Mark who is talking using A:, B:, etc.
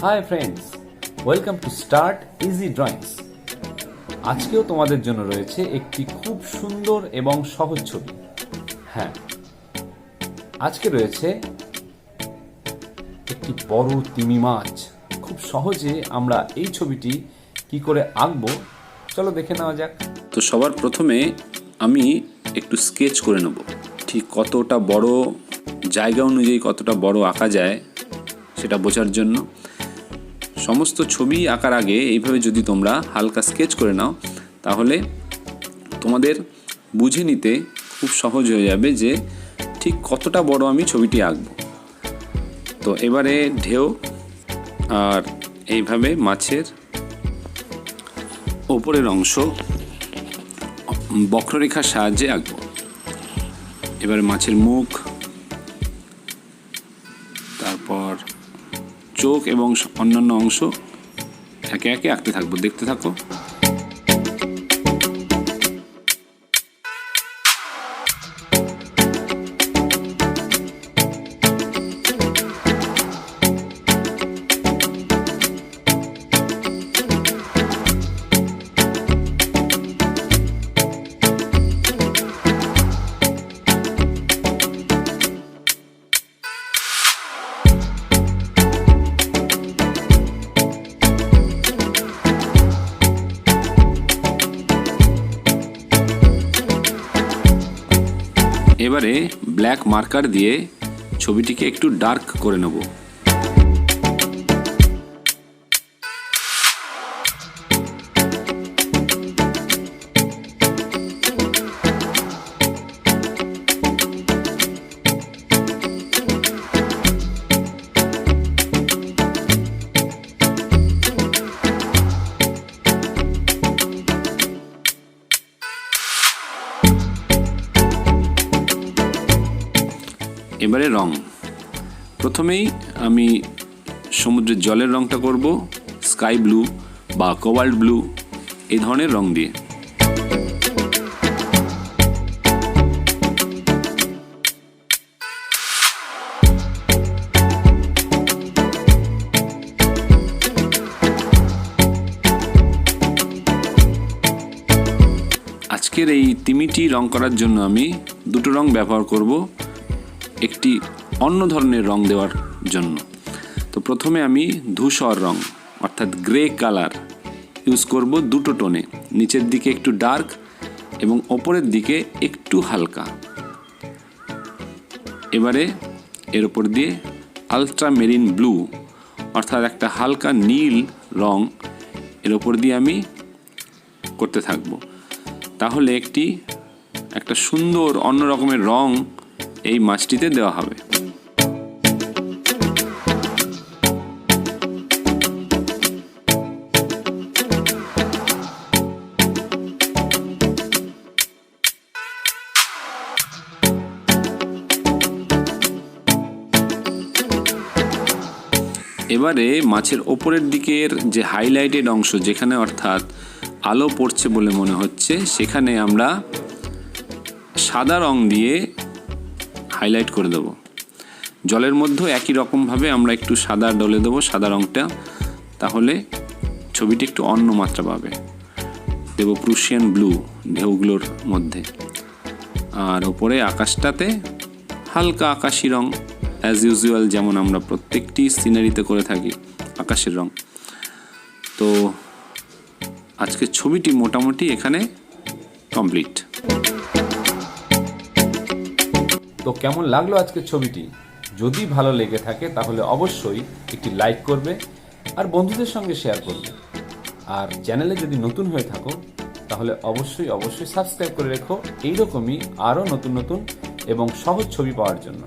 A: Hi friends, welcome to start easy drawings. আজকেও তোমাদের জন্য রয়েছে একটি খুব সুন্দর এবং সহজ ছবি। হ্যাঁ, আজকে রয়েছে একটি বড় তিমি মাছ। খুব সহজে আমরা এই ছবিটি কি করে আঁকবো চলো দেখে নেওয়া যাক।
B: তো সবার প্রথমে আমি একটু স্কেচ করে নেব, ঠিক কতটা বড় জায়গা অনুযায়ী কতটা বড় আঁকা যায় সেটা বোঝার জন্য। সমস্ত ছবি আঁকার আগে এইভাবে যদি তোমরা হালকা স্কেচ করে নাও তাহলে তোমাদের বুঝে নিতে খুব সহজ হয়ে যাবে যে ঠিক কতটা বড় আমি ছবিটি আঁকব। তো এবারে ঢেউ আর এইভাবে মাছের ওপরের অংশ বক্ররেখার সাহায্যে আঁকব। এবারে মাছের মুখ, তারপর চোখ এবং অন্যান্য অংশ একে একে আঁকতে থাকবো, দেখতে থাকো। এবারে ব্ল্যাক মার্কার দিয়ে ছবিটিকে একটু ডার্ক করে নেব। এবারে রং, প্রথমেই আমি সমুদ্রের জলের রংটা করব স্কাই ব্লু বা কোবাল্ট ব্লু, এই ধরনের রং দিয়ে। আজকের এই তিমিটি রং করার জন্য আমি দুটো রং ব্যবহার করব একটি অন্য ধরনের রং দেওয়ার জন্য। তো প্রথমে আমি ধূসর রং অর্থাৎ গ্রে কালার ইউজ করব দুটো টোনে, নিচের দিকে একটু ডার্ক এবং ওপরের দিকে একটু হালকা। এবারে এর ওপর দিয়ে আলট্রা মেরিন ব্লু অর্থাৎ একটা হালকা নীল রং এর ওপর দিয়ে আমি করতে থাকব। তাহলে একটা সুন্দর অন্য রকমের রং এই মাছটিতে দেওয়া হবে। এবারে মাছের ওপরের দিকের যে হাইলাইটেড অংশ, যেখানে অর্থাৎ আলো পড়ছে বলে মনে হচ্ছে, সেখানে আমরা সাদা রং দিয়ে হাইলাইট করে দেব। জলের মধ্যেও একই রকমভাবে আমরা একটু সাদা ডলে দেবো, সাদা রংটা, তাহলে ছবিটি একটু অন্য মাত্রা পাবে। দেব প্রুশিয়ান ব্লু ঢেউগুলোর মধ্যে, আর ওপরে আকাশটাতে হালকা আকাশি রং অ্যাজ ইউজুয়াল, যেমন আমরা প্রত্যেকটি সিনারিতে করে থাকি আকাশের রং। তো আজকের ছবিটি মোটামুটি এখানে কমপ্লিট।
A: তো কেমন লাগলো আজকের ছবিটি? যদি ভালো লেগে থাকে তাহলে অবশ্যই একটি লাইক করবে আর বন্ধুদের সঙ্গে শেয়ার করবে। আর চ্যানেলে যদি নতুন হয়ে থাকো তাহলে অবশ্যই সাবস্ক্রাইব করে রেখো এইরকমই আরও নতুন নতুন এবং সহজ ছবি পাওয়ার জন্য।